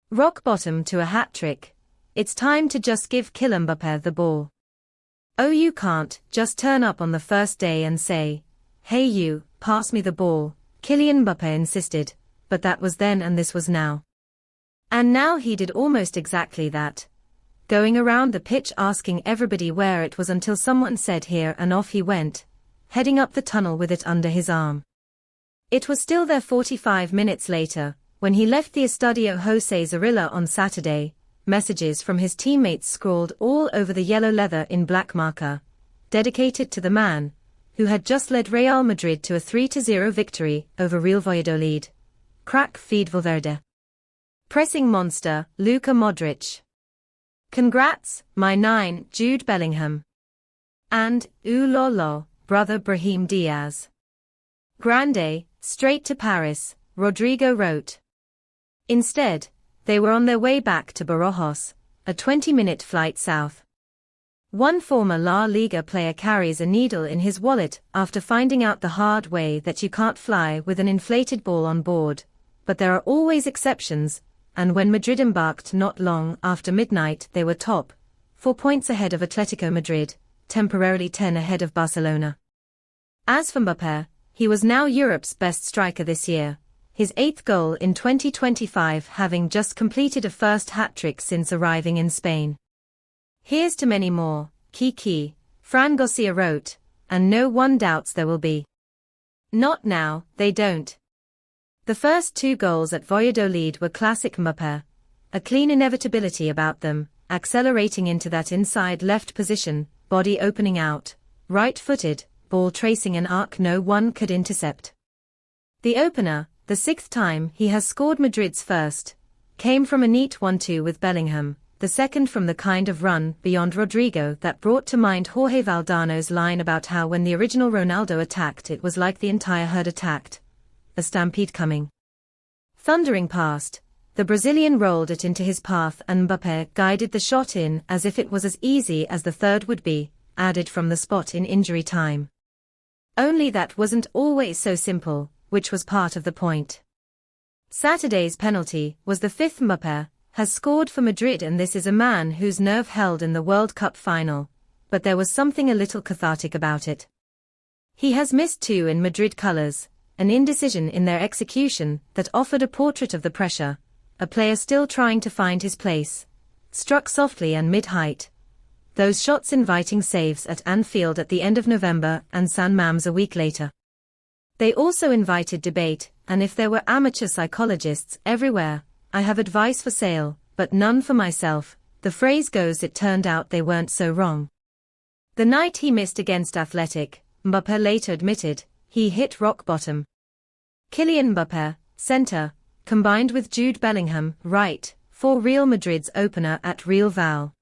Rock bottom to a hat-trick. It's time to just give Killer Mbappé the ball. Oh, you can't just turn up on the first day and say, "Hey you, pass me the ball," Kylian Mbappé insisted, but that was then and this was now. And now he did almost exactly that. Going around the pitch asking everybody where it was until someone said here and off he went, heading up the tunnel with it under his arm. It was still there 45 minutes later, when he left the Estadio José Zorrilla on Saturday. Messages from his teammates scrawled all over the yellow leather in black marker, dedicated to the man who had just led Real Madrid to a 3-0 victory over Real Valladolid. Crack feed Valverde. Pressing monster, Luka Modric. Congrats, my 9, Jude Bellingham. And, ooh la la, brother Brahim Diaz. Grande, straight to Paris, Rodrigo wrote. Instead, they were on their way back to Barajas, a 20-minute flight south. One former La Liga player carries a needle in his wallet after finding out the hard way that you can't fly with an inflated ball on board, but there are always exceptions, and when Madrid embarked not long after midnight they were top, 4 points ahead of Atletico Madrid, temporarily 10 ahead of Barcelona. As for Mbappé, he was now Europe's best striker this year, his 8th goal in 2025 having just completed a first hat-trick since arriving in Spain. Here's to many more, Kiki, Fran Garcia wrote, and no one doubts there will be. Not now, they don't. The first 2 goals at Valladolid were classic Mbappé, a clean inevitability about them, accelerating into that inside left position, body opening out, right-footed, ball tracing an arc no one could intercept. The opener, the 6th time he has scored Madrid's first, came from a neat 1-2 with Bellingham, the second from the kind of run beyond Rodrigo that brought to mind Jorge Valdano's line about how when the original Ronaldo attacked it was like the entire herd attacked. A stampede coming. Thundering past, the Brazilian rolled it into his path and Mbappé guided the shot in as if it was as easy as the third would be, added from the spot in injury time. Only that wasn't always so simple, which was part of the point. Saturday's penalty was the 5th Mbappé has scored for Madrid, and this is a man whose nerve held in the World Cup final, but there was something a little cathartic about it. He has missed 2 in Madrid colours, an indecision in their execution that offered a portrait of the pressure, a player still trying to find his place, struck softly and mid-height. Those shots inviting saves at Anfield at the end of November and San Mamés a week later. They also invited debate, and if there were amateur psychologists everywhere, I have advice for sale, but none for myself. The phrase goes it turned out they weren't so wrong. The night he missed against Athletic, Mbappé later admitted, he hit rock bottom. Kylian Mbappé, centre, combined with Jude Bellingham, right, for Real Madrid's opener at Real Val.